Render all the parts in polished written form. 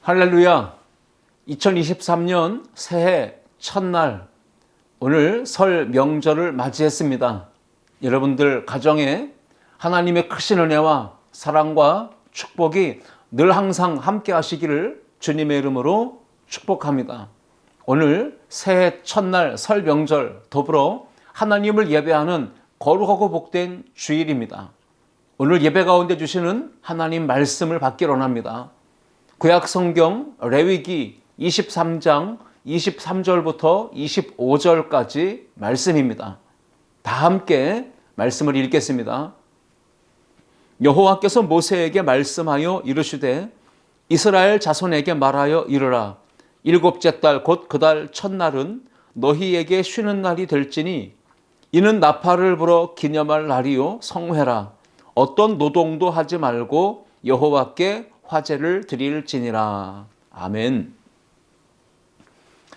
할렐루야. 2023년 새해 첫날, 오늘 설 명절을 맞이했습니다. 여러분들 가정에 하나님의 크신 은혜와 사랑과 축복이 늘 항상 함께 하시기를 주님의 이름으로 축복합니다. 오늘 새해 첫날 설 명절 더불어 하나님을 예배하는 거룩하고 복된 주일입니다. 오늘 예배 가운데 주시는 하나님 말씀을 받기로 합니다. 구약 성경 레위기 23장 23절부터 25절까지 말씀입니다. 다 함께 말씀을 읽겠습니다. 여호와께서 모세에게 말씀하여 이르시되 이스라엘 자손에게 말하여 이르라. 일곱째 달 곧 그 달 첫날은 너희에게 쉬는 날이 될지니 이는 나팔을 불어 기념할 날이요 성회라. 어떤 노동도 하지 말고 여호와께 화제를 드릴지니라. 아멘.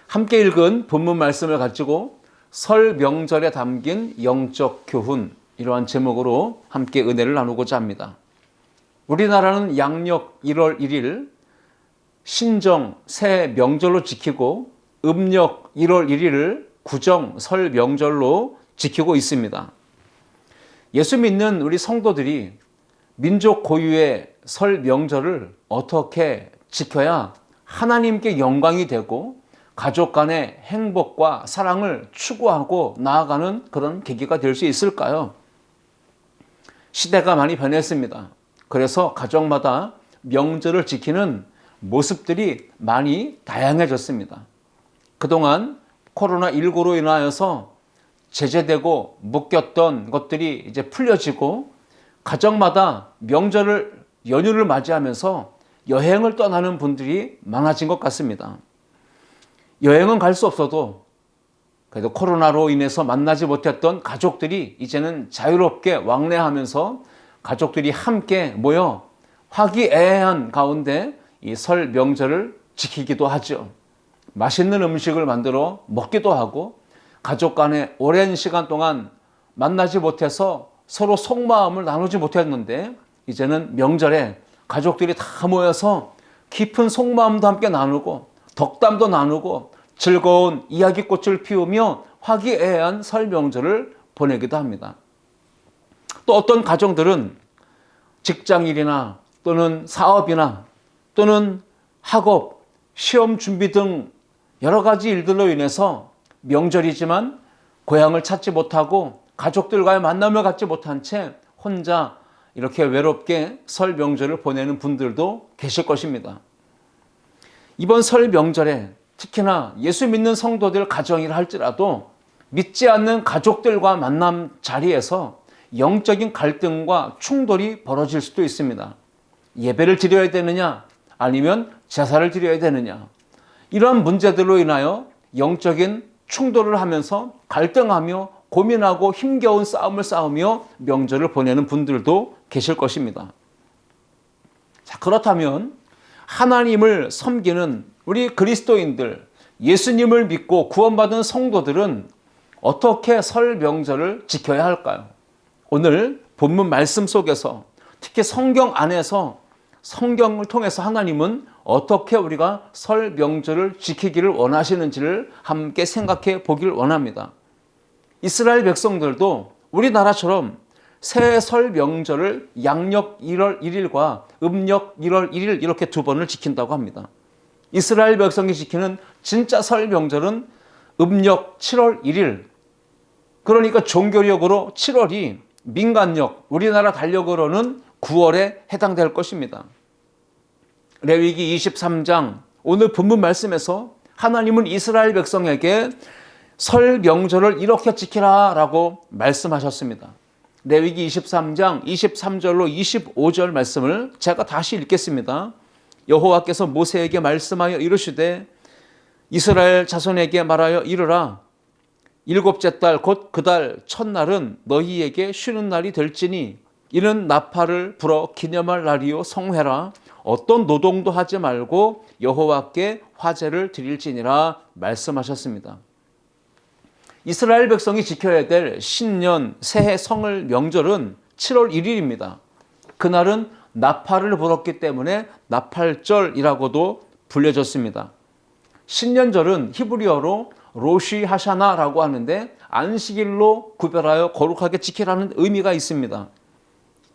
함께 읽은 본문 말씀을 가지고 설 명절에 담긴 영적 교훈, 이러한 제목으로 함께 은혜를 나누고자 합니다. 우리나라는 양력 1월 1일 신정 새 명절로 지키고 음력 1월 1일을 구정 설 명절로 지키고 있습니다. 예수 믿는 우리 성도들이 민족 고유의 설 명절을 어떻게 지켜야 하나님께 영광이 되고 가족 간의 행복과 사랑을 추구하고 나아가는 그런 계기가 될 수 있을까요? 시대가 많이 변했습니다. 그래서 가정마다 명절을 지키는 모습들이 많이 다양해졌습니다. 그동안 코로나19로 인하여서 제재되고 묶였던 것들이 이제 풀려지고 가정마다 명절을 연휴를 맞이하면서 여행을 떠나는 분들이 많아진 것 같습니다. 여행은 갈 수 없어도 그래도 코로나로 인해서 만나지 못했던 가족들이 이제는 자유롭게 왕래하면서 가족들이 함께 모여 화기애애한 가운데 이 설 명절을 지키기도 하죠. 맛있는 음식을 만들어 먹기도 하고 가족 간에 오랜 시간 동안 만나지 못해서 서로 속마음을 나누지 못했는데 이제는 명절에 가족들이 다 모여서 깊은 속마음도 함께 나누고 덕담도 나누고 즐거운 이야기꽃을 피우며 화기애애한 설 명절을 보내기도 합니다. 또 어떤 가정들은 직장일이나 또는 사업이나 또는 학업, 시험 준비 등 여러 가지 일들로 인해서 명절이지만 고향을 찾지 못하고 가족들과의 만남을 갖지 못한 채 혼자 이렇게 외롭게 설 명절을 보내는 분들도 계실 것입니다. 이번 설 명절에 특히나 예수 믿는 성도들 가정이라 할지라도 믿지 않는 가족들과 만남 자리에서 영적인 갈등과 충돌이 벌어질 수도 있습니다. 예배를 드려야 되느냐 아니면 제사를 드려야 되느냐, 이러한 문제들로 인하여 영적인 충돌을 하면서 갈등하며 고민하고 힘겨운 싸움을 싸우며 명절을 보내는 분들도 계실 것입니다. 자, 그렇다면 하나님을 섬기는 우리 그리스도인들, 예수님을 믿고 구원받은 성도들은 어떻게 설 명절을 지켜야 할까요? 오늘 본문 말씀 속에서 특히 성경 안에서 성경을 통해서 하나님은 어떻게 우리가 설 명절을 지키기를 원하시는지를 함께 생각해 보길 원합니다. 이스라엘 백성들도 우리나라처럼 새 설 명절을 양력 1월 1일과 음력 1월 1일 이렇게 두 번을 지킨다고 합니다. 이스라엘 백성이 지키는 진짜 설 명절은 음력 7월 1일, 그러니까 종교력으로 7월이 민간력, 우리나라 달력으로는 9월에 해당될 것입니다. 레위기 23장 오늘 본문 말씀에서 하나님은 이스라엘 백성에게 설 명절을 이렇게 지키라 라고 말씀하셨습니다. 레위기 23장 23절로 25절 말씀을 제가 다시 읽겠습니다. 여호와께서 모세에게 말씀하여 이르시되 이스라엘 자손에게 말하여 이르라. 일곱째 달 곧 그 달 첫날은 너희에게 쉬는 날이 될지니 이는 나팔을 불어 기념할 날이요 성회라. 어떤 노동도 하지 말고 여호와께 화제를 드릴지니라 말씀하셨습니다. 이스라엘 백성이 지켜야 될 신년 새해 성을 명절은 7월 1일입니다. 그날은 나팔을 불었기 때문에 나팔절이라고도 불려졌습니다. 신년절은 히브리어로 로시 하샤나라고 하는데 안식일로 구별하여 거룩하게 지키라는 의미가 있습니다.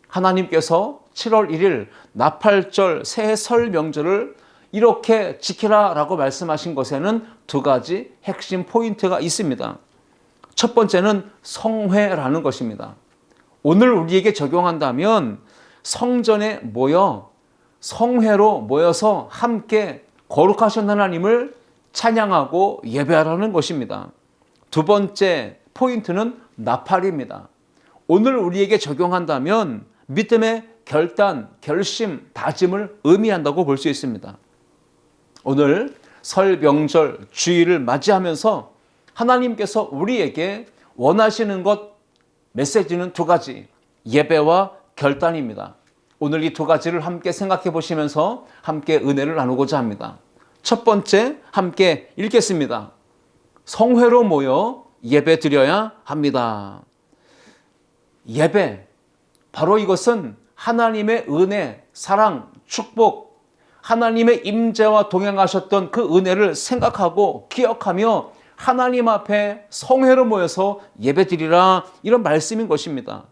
하나님께서 7월 1일 나팔절 새해 설 명절을 이렇게 지키라라고 말씀하신 것에는 두 가지 핵심 포인트가 있습니다. 첫 번째는 성회라는 것입니다. 오늘 우리에게 적용한다면 성전에 모여 성회로 모여서 함께 거룩하신 하나님을 찬양하고 예배하라는 것입니다. 두 번째 포인트는 나팔입니다. 오늘 우리에게 적용한다면 믿음의 결단, 결심, 다짐을 의미한다고 볼 수 있습니다. 오늘 설 명절 주일을 맞이하면서 하나님께서 우리에게 원하시는 것 메시지는 두 가지, 예배와 결단입니다. 오늘 이 두 가지를 함께 생각해 보시면서 함께 은혜를 나누고자 합니다. 첫 번째 함께 읽겠습니다. 성회로 모여 예배 드려야 합니다. 예배, 바로 이것은 하나님의 은혜, 사랑, 축복, 하나님의 임재와 동행하셨던 그 은혜를 생각하고 기억하며 하나님 앞에 성회로 모여서 예배드리라, 이런 말씀인 것입니다.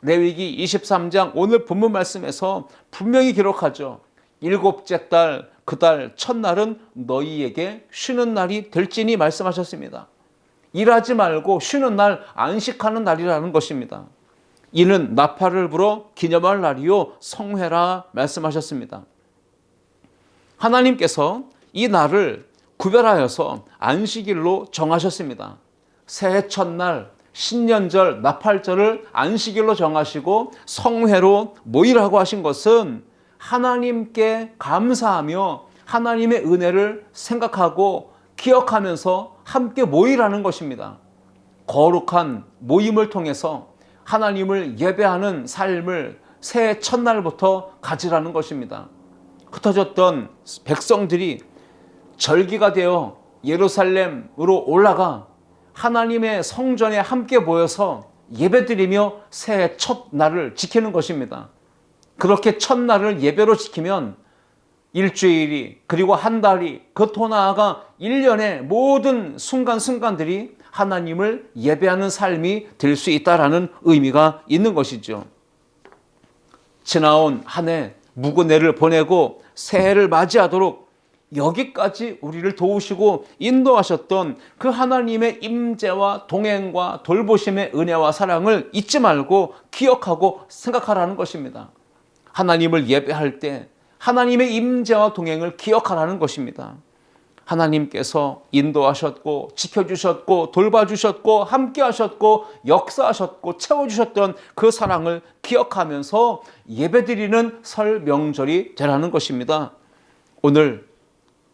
레위기 23장 오늘 본문 말씀에서 분명히 기록하죠. 일곱째 달 그 달 첫날은 너희에게 쉬는 날이 될지니 말씀하셨습니다. 일하지 말고 쉬는 날, 안식하는 날이라는 것입니다. 이는 나팔을 불어 기념할 날이요 성회라 말씀하셨습니다. 하나님께서 이 날을 구별하여서 안식일로 정하셨습니다. 새해 첫날, 신년절, 나팔절을 안식일로 정하시고 성회로 모이라고 하신 것은 하나님께 감사하며 하나님의 은혜를 생각하고 기억하면서 함께 모이라는 것입니다. 거룩한 모임을 통해서 하나님을 예배하는 삶을 새해 첫날부터 가지라는 것입니다. 흩어졌던 백성들이 절기가 되어 예루살렘으로 올라가 하나님의 성전에 함께 모여서 예배드리며 새해 첫날을 지키는 것입니다. 그렇게 첫날을 예배로 지키면 일주일이, 그리고 한 달이, 그 더 나아가 1년의 모든 순간순간들이 하나님을 예배하는 삶이 될 수 있다라는 의미가 있는 것이죠. 지나온 한 해 무구내를 보내고 새해를 맞이하도록 여기까지 우리를 도우시고 인도하셨던 그 하나님의 임재와 동행과 돌보심의 은혜와 사랑을 잊지 말고 기억하고 생각하라는 것입니다. 하나님을 예배할 때 하나님의 임재와 동행을 기억하라는 것입니다. 하나님께서 인도하셨고 지켜주셨고 돌봐주셨고 함께하셨고 역사하셨고 채워주셨던 그 사랑을 기억하면서 예배드리는 설 명절이 되라는 것입니다. 오늘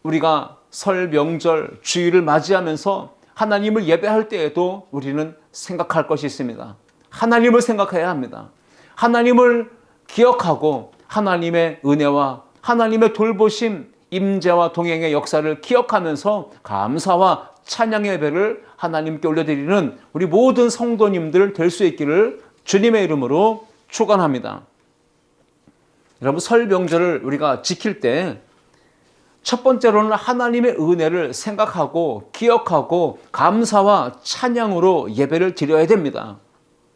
우리가 설 명절 주일을 맞이하면서 하나님을 예배할 때에도 우리는 생각할 것이 있습니다. 하나님을 생각해야 합니다. 하나님을 기억하고 하나님의 은혜와 하나님의 돌보심, 임재와 동행의 역사를 기억하면서 감사와 찬양의 예배를 하나님께 올려드리는 우리 모든 성도님들 될 수 있기를 주님의 이름으로 축원합니다. 여러분, 설 명절을 우리가 지킬 때 첫 번째로는 하나님의 은혜를 생각하고 기억하고 감사와 찬양으로 예배를 드려야 됩니다.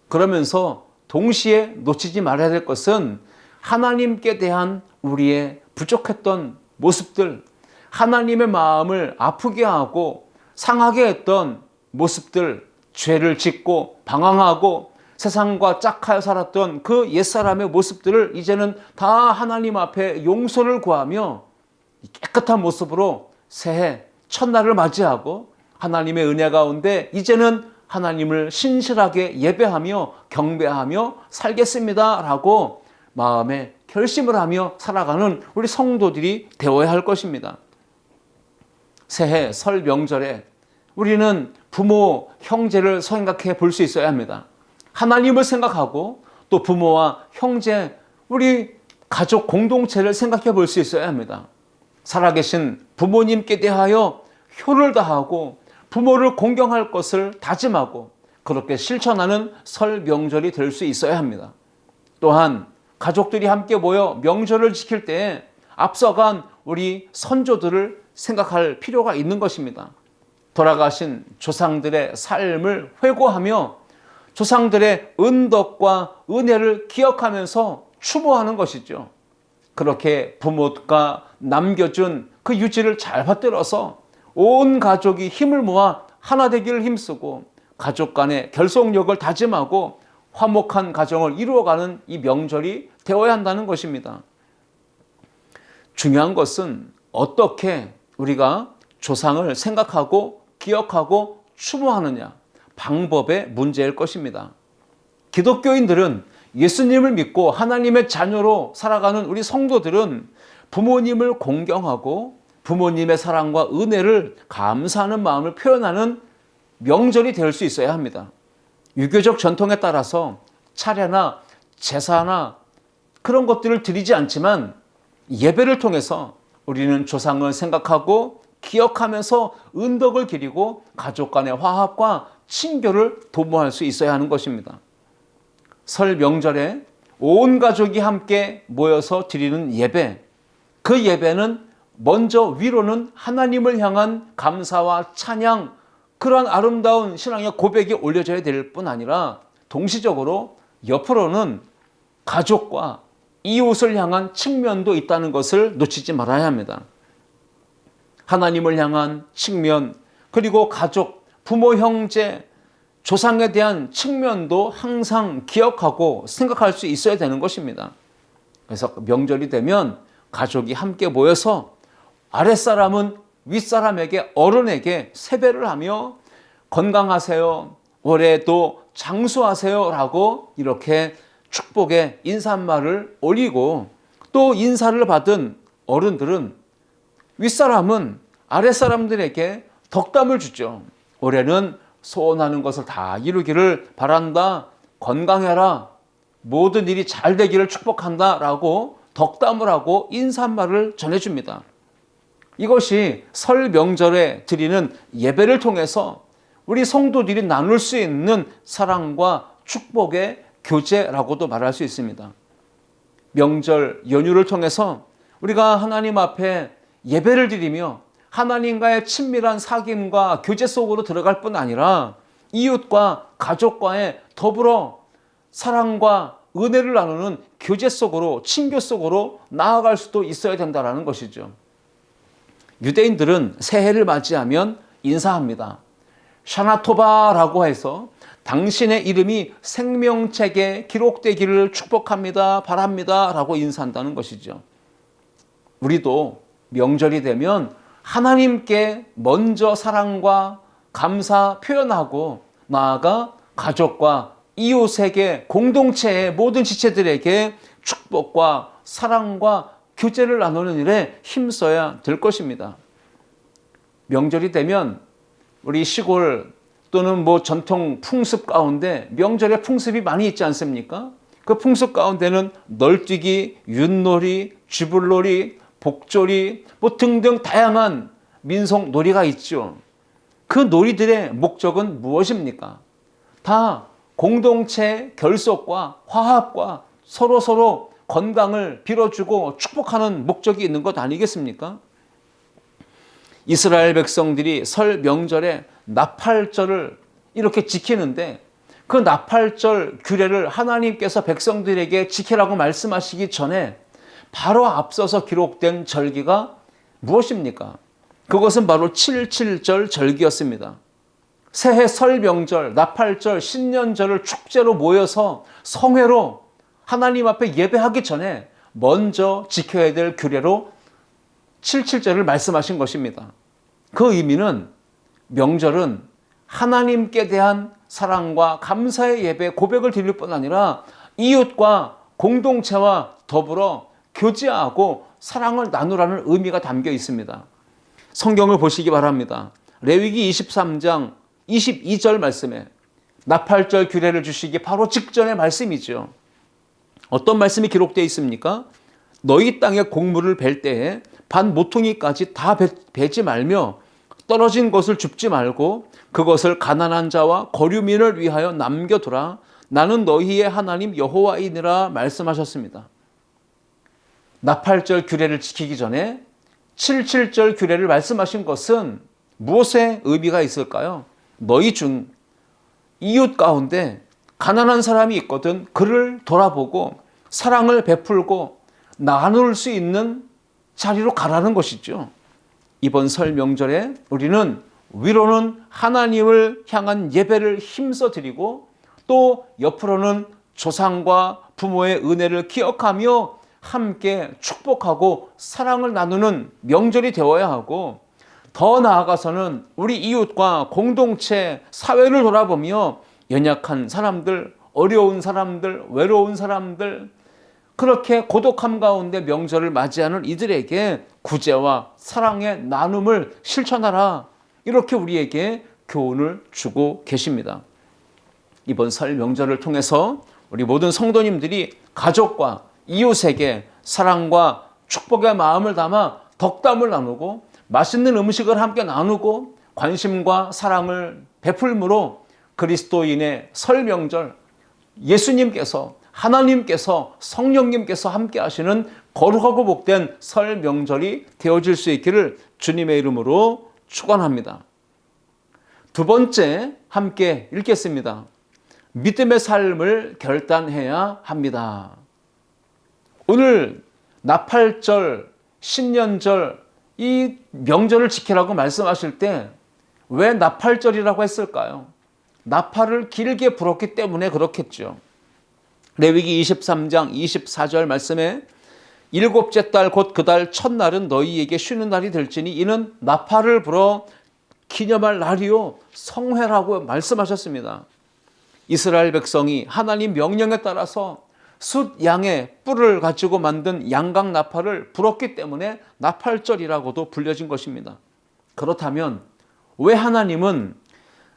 그러면서 동시에 놓치지 말아야 될 것은 하나님께 대한 우리의 부족했던 모습들, 하나님의 마음을 아프게 하고 상하게 했던 모습들, 죄를 짓고 방황하고 세상과 짝하여 살았던 그 옛사람의 모습들을 이제는 다 하나님 앞에 용서를 구하며 깨끗한 모습으로 새해 첫날을 맞이하고 하나님의 은혜 가운데 이제는 하나님을 신실하게 예배하며 경배하며 살겠습니다 라고 마음에 결심을 하며 살아가는 우리 성도들이 되어야 할 것입니다. 새해 설 명절에 우리는 부모, 형제를 생각해 볼 수 있어야 합니다. 하나님을 생각하고 또 부모와 형제, 우리 가족 공동체를 생각해 볼 수 있어야 합니다. 살아계신 부모님께 대하여 효를 다하고 부모를 공경할 것을 다짐하고 그렇게 실천하는 설 명절이 될 수 있어야 합니다. 또한 가족들이 함께 모여 명절을 지킬 때 앞서간 우리 선조들을 생각할 필요가 있는 것입니다. 돌아가신 조상들의 삶을 회고하며 조상들의 은덕과 은혜를 기억하면서 추모하는 것이죠. 그렇게 부모가 남겨준 그 유지를 잘 받들어서 온 가족이 힘을 모아 하나 되기를 힘쓰고 가족 간의 결속력을 다짐하고 화목한 가정을 이루어가는 이 명절이 되어야 한다는 것입니다. 중요한 것은 어떻게 우리가 조상을 생각하고 기억하고 추모하느냐, 방법의 문제일 것입니다. 기독교인들은 예수님을 믿고 하나님의 자녀로 살아가는 우리 성도들은 부모님을 공경하고 부모님의 사랑과 은혜를 감사하는 마음을 표현하는 명절이 될 수 있어야 합니다. 유교적 전통에 따라서 차례나 제사나 그런 것들을 드리지 않지만 예배를 통해서 우리는 조상을 생각하고 기억하면서 은덕을 기리고 가족 간의 화합과 친교를 도모할 수 있어야 하는 것입니다. 설 명절에 온 가족이 함께 모여서 드리는 예배, 그 예배는 먼저 위로는 하나님을 향한 감사와 찬양, 그러한 아름다운 신앙의 고백이 올려져야 될 뿐 아니라 동시적으로 옆으로는 가족과 이웃을 향한 측면도 있다는 것을 놓치지 말아야 합니다. 하나님을 향한 측면, 그리고 가족, 부모, 형제, 조상에 대한 측면도 항상 기억하고 생각할 수 있어야 되는 것입니다. 그래서 명절이 되면 가족이 함께 모여서 아랫사람은 윗사람에게, 어른에게 세배를 하며 건강하세요, 올해도 장수하세요 라고 이렇게 축복의 인사말을 올리고, 또 인사를 받은 어른들은 윗사람은 아랫사람들에게 덕담을 주죠. 올해는 소원하는 것을 다 이루기를 바란다, 건강해라, 모든 일이 잘 되기를 축복한다 라고 덕담을 하고 인사말을 전해줍니다. 이것이 설 명절에 드리는 예배를 통해서 우리 성도들이 나눌 수 있는 사랑과 축복의 교제라고도 말할 수 있습니다. 명절 연휴를 통해서 우리가 하나님 앞에 예배를 드리며 하나님과의 친밀한 사귐과 교제 속으로 들어갈 뿐 아니라 이웃과 가족과의 더불어 사랑과 은혜를 나누는 교제 속으로, 친교 속으로 나아갈 수도 있어야 된다는 것이죠. 유대인들은 새해를 맞이하면 인사합니다. 샤나토바라고 해서 당신의 이름이 생명책에 기록되기를 축복합니다, 바랍니다 라고 인사한다는 것이죠. 우리도 명절이 되면 하나님께 먼저 사랑과 감사 표현하고 나아가 가족과 이웃에게, 공동체의 모든 지체들에게 축복과 사랑과 교제를 나누는 일에 힘써야 될 것입니다. 명절이 되면 우리 시골 또는 전통 풍습 가운데 명절에 풍습이 많이 있지 않습니까? 그 풍습 가운데는 널뛰기, 윷놀이, 쥐불놀이, 복조리 등등 다양한 민속 놀이가 있죠. 그 놀이들의 목적은 무엇입니까? 다 공동체 결속과 화합과 서로 건강을 빌어주고 축복하는 목적이 있는 것 아니겠습니까? 이스라엘 백성들이 설 명절에 나팔절을 이렇게 지키는데 그 나팔절 규례를 하나님께서 백성들에게 지키라고 말씀하시기 전에 바로 앞서서 기록된 절기가 무엇입니까? 그것은 바로 7.7절 절기였습니다. 새해 설 명절, 나팔절, 신년절을 축제로 모여서 성회로 하나님 앞에 예배하기 전에 먼저 지켜야 될 규례로 7.7절을 말씀하신 것입니다. 그 의미는 명절은 하나님께 대한 사랑과 감사의 예배, 고백을 드릴 뿐 아니라 이웃과 공동체와 더불어 교제하고 사랑을 나누라는 의미가 담겨 있습니다. 성경을 보시기 바랍니다. 레위기 23장 22절 말씀에 나팔절 규례를 주시기 바로 직전의 말씀이죠. 어떤 말씀이 기록되어 있습니까? 너희 땅에 곡물을 벨 때에 반 모퉁이까지 다 베지 말며 떨어진 것을 줍지 말고 그것을 가난한 자와 거류민을 위하여 남겨두라. 나는 너희의 하나님 여호와이니라 말씀하셨습니다. 나팔절 규례를 지키기 전에 77절 규례를 말씀하신 것은 무엇의 의미가 있을까요? 너희 중 이웃 가운데 가난한 사람이 있거든 그를 돌아보고 사랑을 베풀고 나눌 수 있는 자리로 가라는 것이죠. 이번 설 명절에 우리는 위로는 하나님을 향한 예배를 힘써 드리고 또 옆으로는 조상과 부모의 은혜를 기억하며 함께 축복하고 사랑을 나누는 명절이 되어야 하고, 더 나아가서는 우리 이웃과 공동체, 사회를 돌아보며 연약한 사람들, 어려운 사람들, 외로운 사람들, 그렇게 고독함 가운데 명절을 맞이하는 이들에게 구제와 사랑의 나눔을 실천하라, 이렇게 우리에게 교훈을 주고 계십니다. 이번 설 명절을 통해서 우리 모든 성도님들이 가족과 이웃에게 사랑과 축복의 마음을 담아 덕담을 나누고 맛있는 음식을 함께 나누고 관심과 사랑을 베풀므로 그리스도인의 설 명절, 예수님께서, 하나님께서, 성령님께서 함께 하시는 거룩하고 복된 설 명절이 되어질 수 있기를 주님의 이름으로 축원합니다. 두 번째 함께 읽겠습니다. 믿음의 삶을 결단해야 합니다. 오늘 나팔절, 신년절 이 명절을 지키라고 말씀하실 때 왜 나팔절이라고 했을까요? 나팔을 길게 불었기 때문에 그렇겠죠. 레위기 23장 24절 말씀에 일곱째 달 곧 그 달 첫날은 너희에게 쉬는 날이 될지니 이는 나팔을 불어 기념할 날이요 성회라고 말씀하셨습니다. 이스라엘 백성이 하나님 명령에 따라서 숫 양의 뿔을 가지고 만든 양각 나팔을 불었기 때문에 나팔절이라고도 불려진 것입니다. 그렇다면 왜 하나님은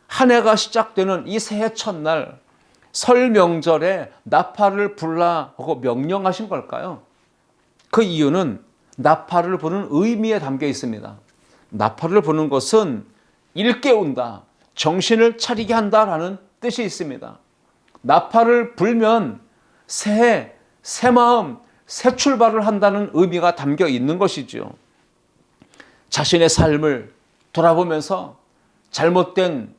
한 해가 시작되는 이 새해 첫날 설 명절에 나팔을 불라고 명령하신 걸까요? 그 이유는 나팔을 부는 의미에 담겨 있습니다. 나팔을 부는 것은 일깨운다, 정신을 차리게 한다라는 뜻이 있습니다. 나팔을 불면 새해, 새 마음, 새 출발을 한다는 의미가 담겨 있는 것이죠. 자신의 삶을 돌아보면서 잘못된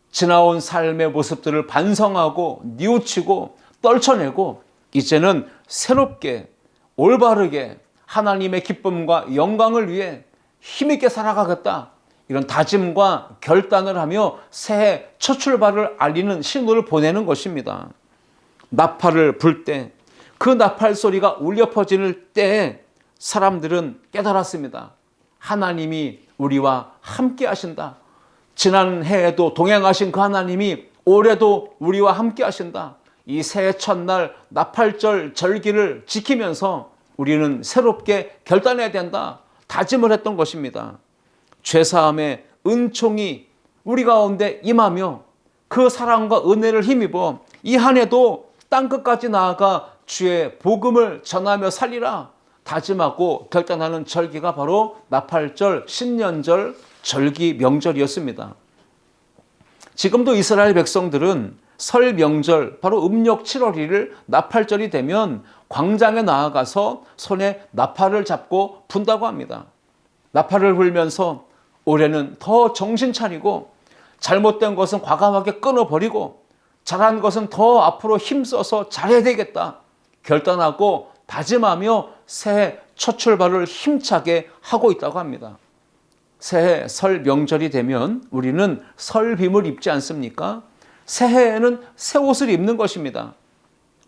지나온 삶의 모습들을 반성하고 뉘우치고 떨쳐내고 이제는 새롭게 올바르게 하나님의 기쁨과 영광을 위해 힘있게 살아가겠다, 이런 다짐과 결단을 하며 새해 첫 출발을 알리는 신호를 보내는 것입니다. 나팔을 불 때, 그 나팔 소리가 울려 퍼지는 때에 사람들은 깨달았습니다. 하나님이 우리와 함께 하신다. 지난 해에도 동행하신 그 하나님이 올해도 우리와 함께 하신다. 이 새해 첫날 나팔절 절기를 지키면서 우리는 새롭게 결단해야 된다, 다짐을 했던 것입니다. 죄사함의 은총이 우리 가운데 임하며 그 사랑과 은혜를 힘입어 이 한 해도 땅끝까지 나아가 주의 복음을 전하며 살리라 다짐하고 결단하는 절기가 바로 나팔절, 신년절 절기 명절이었습니다. 지금도 이스라엘 백성들은 설 명절, 바로 음력 7월 1일 나팔절이 되면 광장에 나아가서 손에 나팔을 잡고 분다고 합니다. 나팔을 불면서 올해는 더 정신 차리고 잘못된 것은 과감하게 끊어버리고 잘한 것은 더 앞으로 힘써서 잘해야 되겠다 결단하고 다짐하며 새해 첫 출발을 힘차게 하고 있다고 합니다. 새해 설 명절이 되면 우리는 설빔을 입지 않습니까? 새해에는 새 옷을 입는 것입니다.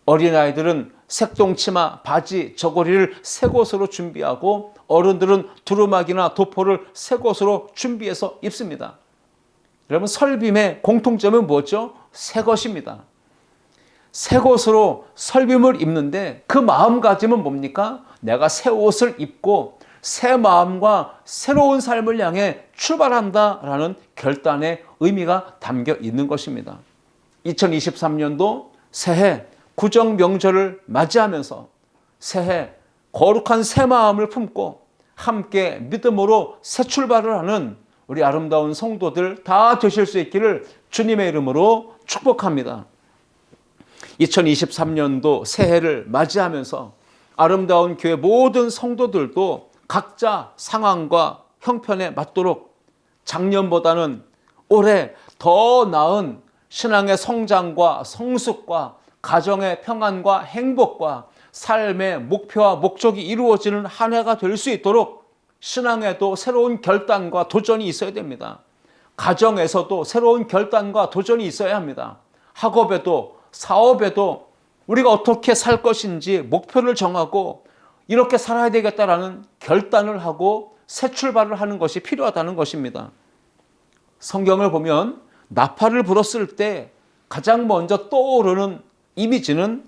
어린아이들은 색동치마, 바지, 저고리를 새 것으로 준비하고 어른들은 두루마기나 도포를 새 것으로 준비해서 입습니다. 여러분, 설빔의 공통점은 뭐죠? 새 것입니다. 새 것으로 설빔을 입는데 그 마음가짐은 뭡니까? 내가 새 옷을 입고 새 마음과 새로운 삶을 향해 출발한다라는 결단의 의미가 담겨 있는 것입니다. 2023년도 새해 구정 명절을 맞이하면서 새해 거룩한 새 마음을 품고 함께 믿음으로 새 출발을 하는 우리 아름다운 성도들 다 되실 수 있기를 주님의 이름으로 축복합니다. 2023년도 새해를 맞이하면서 아름다운 교회 모든 성도들도 각자 상황과 형편에 맞도록 작년보다는 올해 더 나은 신앙의 성장과 성숙과 가정의 평안과 행복과 삶의 목표와 목적이 이루어지는 한 해가 될 수 있도록 신앙에도 새로운 결단과 도전이 있어야 됩니다. 가정에서도 새로운 결단과 도전이 있어야 합니다. 학업에도 사업에도 우리가 어떻게 살 것인지 목표를 정하고 이렇게 살아야 되겠다라는 결단을 하고 새 출발을 하는 것이 필요하다는 것입니다. 성경을 보면 나팔을 불었을 때 가장 먼저 떠오르는 이미지는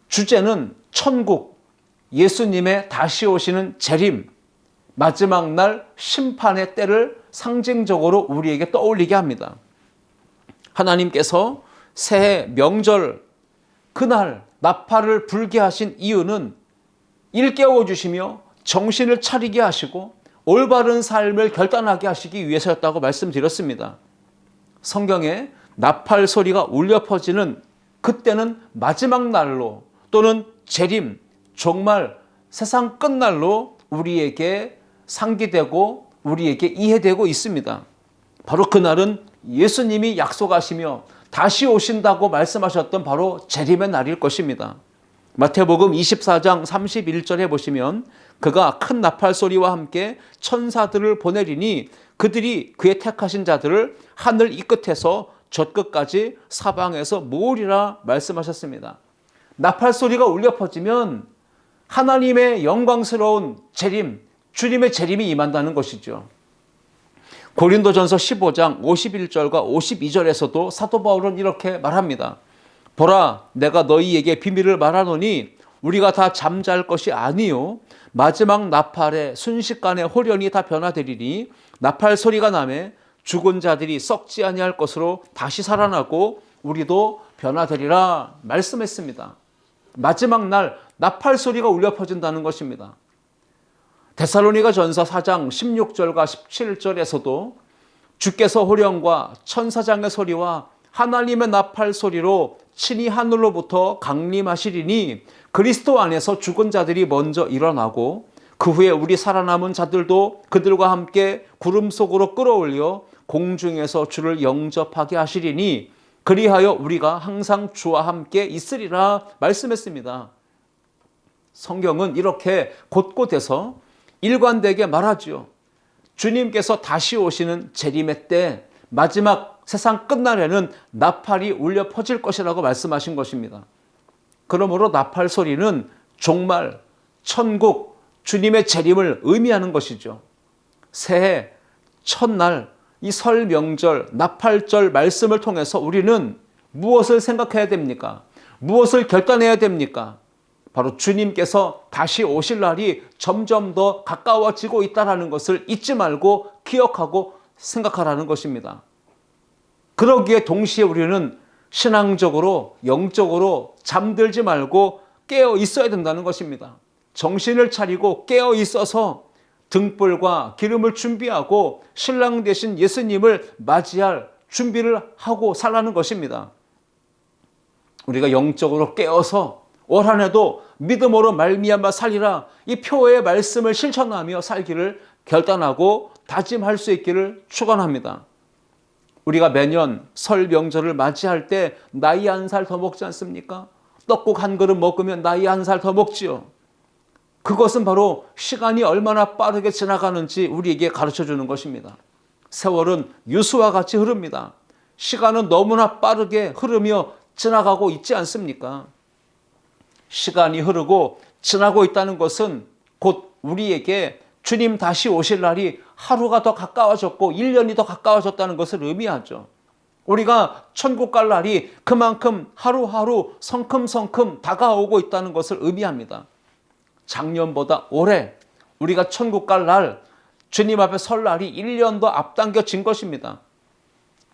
주제는 천국, 예수님의 다시 오시는 재림, 마지막 날 심판의 때를 상징적으로 우리에게 떠올리게 합니다. 하나님께서 새해 명절 그날 나팔을 불게 하신 이유는 일깨워 주시며 정신을 차리게 하시고 올바른 삶을 결단하게 하시기 위해서였다고 말씀드렸습니다. 성경에 나팔 소리가 울려 퍼지는 그때는 마지막 날로 또는 재림, 종말, 세상 끝날로 우리에게 상기되고 우리에게 이해되고 있습니다. 바로 그날은 예수님이 약속하시며 다시 오신다고 말씀하셨던 바로 재림의 날일 것입니다. 마태복음 24장 31절에 보시면 그가 큰 나팔 소리와 함께 천사들을 보내리니 그들이 그의 택하신 자들을 하늘 이 끝에서 저 끝까지 사방에서 모으리라 말씀하셨습니다. 나팔 소리가 울려 퍼지면 하나님의 영광스러운 재림, 주님의 재림이 임한다는 것이죠. 고린도전서 15장 51절과 52절에서도 사도 바울은 이렇게 말합니다. 보라, 내가 너희에게 비밀을 말하노니 우리가 다 잠잘 것이 아니요 마지막 나팔에 순식간에 홀연히 다 변화되리니 나팔 소리가 나매 죽은 자들이 썩지 아니할 것으로 다시 살아나고 우리도 변화되리라 말씀했습니다. 마지막 날 나팔 소리가 울려 퍼진다는 것입니다. 데살로니가 전서 4장 16절과 17절에서도 주께서 호령과 천사장의 소리와 하나님의 나팔 소리로 친히 하늘로부터 강림하시리니 그리스도 안에서 죽은 자들이 먼저 일어나고 그 후에 우리 살아남은 자들도 그들과 함께 구름 속으로 끌어올려 공중에서 주를 영접하게 하시리니 그리하여 우리가 항상 주와 함께 있으리라 말씀했습니다. 성경은 이렇게 곳곳에서 일관되게 말하죠. 주님께서 다시 오시는 재림의 때 마지막 세상 끝날에는 나팔이 울려 퍼질 것이라고 말씀하신 것입니다. 그러므로 나팔 소리는 종말, 천국, 주님의 재림을 의미하는 것이죠. 새해 첫날 이 설 명절 나팔절 말씀을 통해서 우리는 무엇을 생각해야 됩니까? 무엇을 결단해야 됩니까? 바로 주님께서 다시 오실 날이 점점 더 가까워지고 있다는 것을 잊지 말고 기억하고 생각하라는 것입니다. 그러기에 동시에 우리는 신앙적으로 영적으로 잠들지 말고 깨어 있어야 된다는 것입니다. 정신을 차리고 깨어 있어서 등불과 기름을 준비하고 신랑 되신 예수님을 맞이할 준비를 하고 살라는 것입니다. 우리가 영적으로 깨어서 올 한 해도 믿음으로 말미암아 살리라 이 표의 말씀을 실천하며 살기를 결단하고 다짐할 수 있기를 축원합니다. 우리가 매년 설 명절을 맞이할 때 나이 한 살 더 먹지 않습니까? 떡국 한 그릇 먹으면 나이 한 살 더 먹지요. 그것은 바로 시간이 얼마나 빠르게 지나가는지 우리에게 가르쳐주는 것입니다. 세월은 유수와 같이 흐릅니다. 시간은 너무나 빠르게 흐르며 지나가고 있지 않습니까? 시간이 흐르고 지나고 있다는 것은 곧 우리에게 주님 다시 오실 날이 하루가 더 가까워졌고 1년이 더 가까워졌다는 것을 의미하죠. 우리가 천국 갈 날이 그만큼 하루하루 성큼성큼 다가오고 있다는 것을 의미합니다. 작년보다 올해 우리가 천국 갈 날, 주님 앞에 설 날이 1년 더 앞당겨진 것입니다.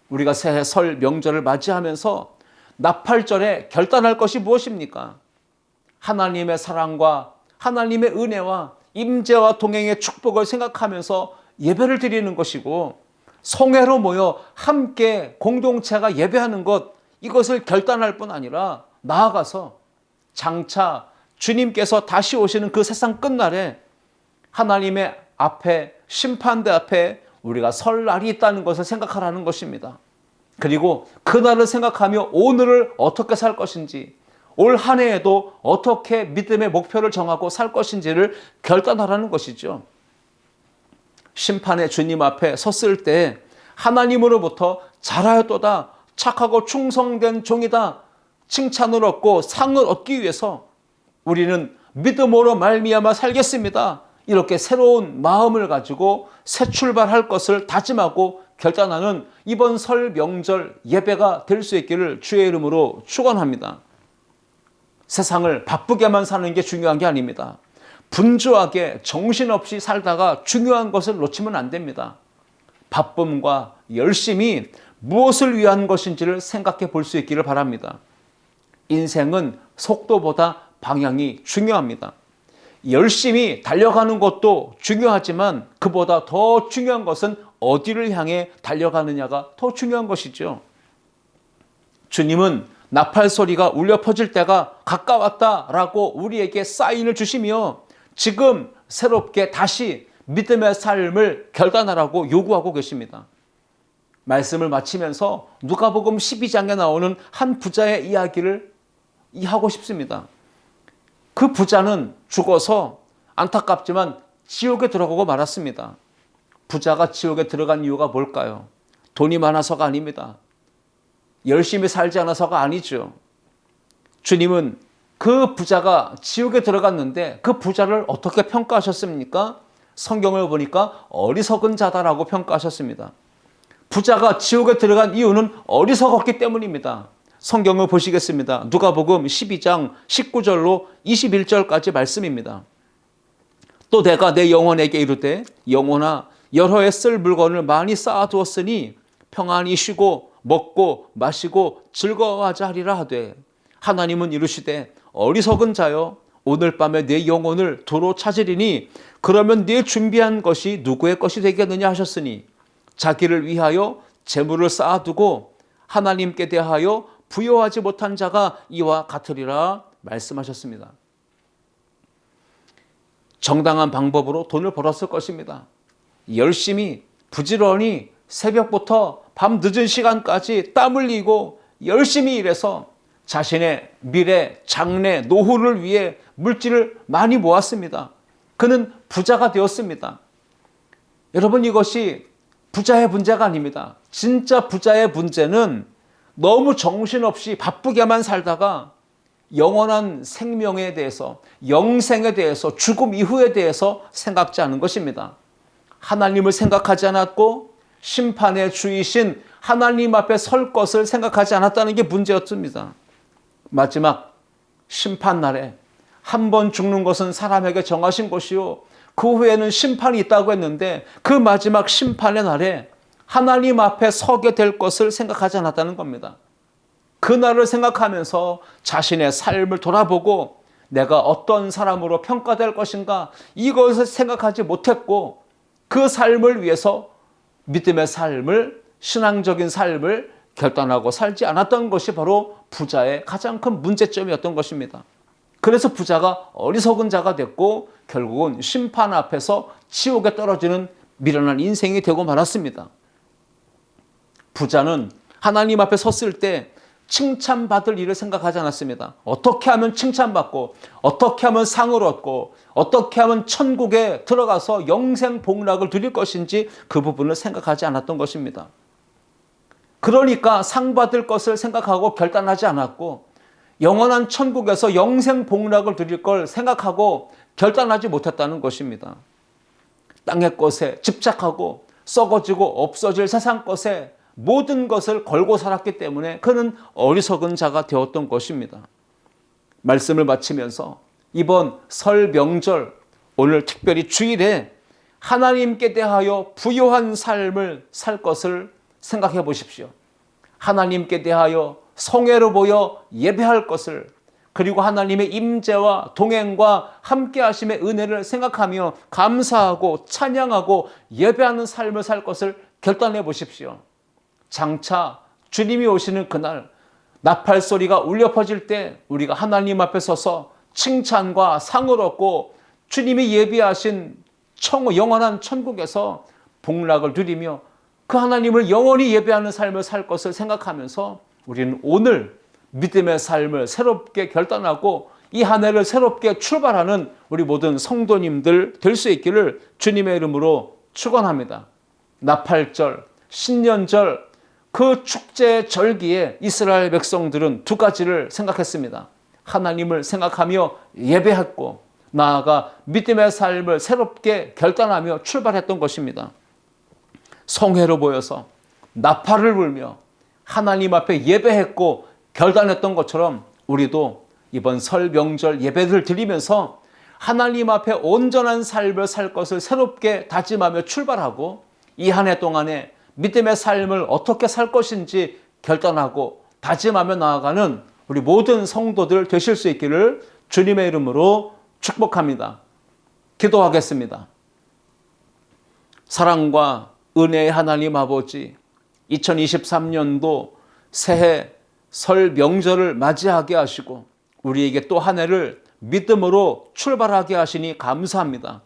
우리가 새해 설 명절을 맞이하면서 나팔절에 결단할 것이 무엇입니까? 하나님의 사랑과 하나님의 은혜와 임재와 동행의 축복을 생각하면서 예배를 드리는 것이고 성회로 모여 함께 공동체가 예배하는 것 이것을 결단할 뿐 아니라 나아가서 장차 주님께서 다시 오시는 그 세상 끝날에 하나님의 앞에, 심판대 앞에 우리가 설 날이 있다는 것을 생각하라는 것입니다. 그리고 그날을 생각하며 오늘을 어떻게 살 것인지, 올 한 해에도 어떻게 믿음의 목표를 정하고 살 것인지를 결단하라는 것이죠. 심판의 주님 앞에 섰을 때 하나님으로부터 잘하였도다, 착하고 충성된 종이다, 칭찬을 얻고 상을 얻기 위해서 우리는 믿음으로 말미암아 살겠습니다, 이렇게 새로운 마음을 가지고 새 출발할 것을 다짐하고 결단하는 이번 설 명절 예배가 될 수 있기를 주의 이름으로 축원합니다. 세상을 바쁘게만 사는 게 중요한 게 아닙니다. 분주하게 정신없이 살다가 중요한 것을 놓치면 안 됩니다. 바쁨과 열심이 무엇을 위한 것인지를 생각해 볼 수 있기를 바랍니다. 인생은 속도보다 방향이 중요합니다. 열심히 달려가는 것도 중요하지만 그보다 더 중요한 것은 어디를 향해 달려가느냐가 더 중요한 것이죠. 주님은 나팔 소리가 울려 퍼질 때가 가까웠다라고 우리에게 사인을 주시며 지금 새롭게 다시 믿음의 삶을 결단하라고 요구하고 계십니다. 말씀을 마치면서 누가복음 12장에 나오는 한 부자의 이야기를 하고 싶습니다. 그 부자는 죽어서 안타깝지만 지옥에 들어가고 말았습니다. 부자가 지옥에 들어간 이유가 뭘까요? 돈이 많아서가 아닙니다. 열심히 살지 않아서가 아니죠. 주님은 그 부자가 지옥에 들어갔는데 그 부자를 어떻게 평가하셨습니까? 성경을 보니까 어리석은 자다라고 평가하셨습니다. 부자가 지옥에 들어간 이유는 어리석었기 때문입니다. 성경을 보시겠습니다. 누가복음 12장 19절로 21절까지 말씀입니다. 또 내가 내 영혼에게 이르되 영혼아 여러 해 쓸 물건을 많이 쌓아두었으니 평안히 쉬고 먹고 마시고 즐거워하자 하리라 하되 하나님은 이르시되 어리석은 자여 오늘 밤에 내 영혼을 도로 찾으리니 그러면 네 준비한 것이 누구의 것이 되겠느냐 하셨으니 자기를 위하여 재물을 쌓아두고 하나님께 대하여 부여하지 못한 자가 이와 같으리라 말씀하셨습니다. 정당한 방법으로 돈을 벌었을 것입니다. 열심히 부지런히 새벽부터 밤 늦은 시간까지 땀 흘리고 열심히 일해서 자신의 미래, 장래, 노후를 위해 물질을 많이 모았습니다. 그는 부자가 되었습니다. 여러분, 이것이 부자의 문제가 아닙니다. 진짜 부자의 문제는 너무 정신없이 바쁘게만 살다가 영원한 생명에 대해서, 영생에 대해서, 죽음 이후에 대해서 생각지 않은 것입니다. 하나님을 생각하지 않았고 심판의 주이신 하나님 앞에 설 것을 생각하지 않았다는 게 문제였습니다. 마지막 심판날에 한 번 죽는 것은 사람에게 정하신 것이요 그 후에는 심판이 있다고 했는데 그 마지막 심판의 날에 하나님 앞에 서게 될 것을 생각하지 않았다는 겁니다. 그날을 생각하면서 자신의 삶을 돌아보고 내가 어떤 사람으로 평가될 것인가 이것을 생각하지 못했고 그 삶을 위해서 믿음의 삶을, 신앙적인 삶을 결단하고 살지 않았던 것이 바로 부자의 가장 큰 문제점이었던 것입니다. 그래서 부자가 어리석은 자가 됐고 결국은 심판 앞에서 지옥에 떨어지는 미련한 인생이 되고 말았습니다. 부자는 하나님 앞에 섰을 때 칭찬받을 일을 생각하지 않았습니다. 어떻게 하면 칭찬받고 어떻게 하면 상을 얻고 어떻게 하면 천국에 들어가서 영생 복락을 누릴 것인지 그 부분을 생각하지 않았던 것입니다. 그러니까 상 받을 것을 생각하고 결단하지 않았고 영원한 천국에서 영생 복락을 누릴 걸 생각하고 결단하지 못했다는 것입니다. 땅의 것에 집착하고 썩어지고 없어질 세상 것에 모든 것을 걸고 살았기 때문에 그는 어리석은 자가 되었던 것입니다. 말씀을 마치면서 이번 설 명절 오늘 특별히 주일에 하나님께 대하여 부요한 삶을 살 것을 생각해 보십시오. 하나님께 대하여 성회로 모여 예배할 것을 그리고 하나님의 임재와 동행과 함께 하심의 은혜를 생각하며 감사하고 찬양하고 예배하는 삶을 살 것을 결단해 보십시오. 장차 주님이 오시는 그날 나팔 소리가 울려 퍼질 때 우리가 하나님 앞에 서서 칭찬과 상을 얻고 주님이 예비하신 영원한 천국에서 복락을 누리며 그 하나님을 영원히 예배하는 삶을 살 것을 생각하면서 우리는 오늘 믿음의 삶을 새롭게 결단하고 이 한 해를 새롭게 출발하는 우리 모든 성도님들 될 수 있기를 주님의 이름으로 축원합니다. 나팔절, 신년절 그 축제 절기에 이스라엘 백성들은 두 가지를 생각했습니다. 하나님을 생각하며 예배했고 나아가 믿음의 삶을 새롭게 결단하며 출발했던 것입니다. 성회로 모여서 나팔을 불며 하나님 앞에 예배했고 결단했던 것처럼 우리도 이번 설 명절 예배를 드리면서 하나님 앞에 온전한 삶을 살 것을 새롭게 다짐하며 출발하고 이 한 해 동안에 믿음의 삶을 어떻게 살 것인지 결단하고 다짐하며 나아가는 우리 모든 성도들 되실 수 있기를 주님의 이름으로 축복합니다. 기도하겠습니다. 사랑과 은혜의 하나님 아버지, 2023년도 새해 설 명절을 맞이하게 하시고 우리에게 또 한 해를 믿음으로 출발하게 하시니 감사합니다.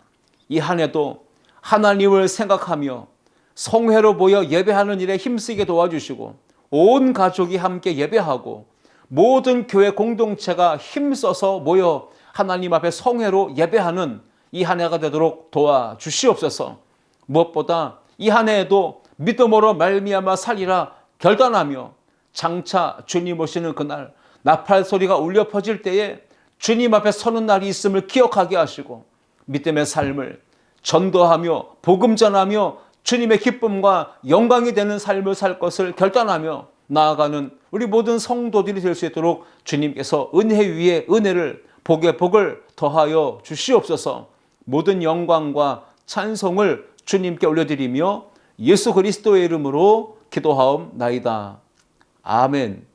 이 한 해도 하나님을 생각하며 성회로 모여 예배하는 일에 힘쓰게 도와주시고 온 가족이 함께 예배하고 모든 교회 공동체가 힘써서 모여 하나님 앞에 성회로 예배하는 이 한 해가 되도록 도와주시옵소서. 무엇보다 이 한 해에도 믿음으로 말미암아 살리라 결단하며 장차 주님 오시는 그날 나팔 소리가 울려 퍼질 때에 주님 앞에 서는 날이 있음을 기억하게 하시고 믿음의 삶을 전도하며 복음 전하며 주님의 기쁨과 영광이 되는 삶을 살 것을 결단하며 나아가는 우리 모든 성도들이 될 수 있도록 주님께서 은혜 위에 은혜를 복에 복을 더하여 주시옵소서. 모든 영광과 찬송을 주님께 올려드리며 예수 그리스도의 이름으로 기도하옵나이다. 아멘.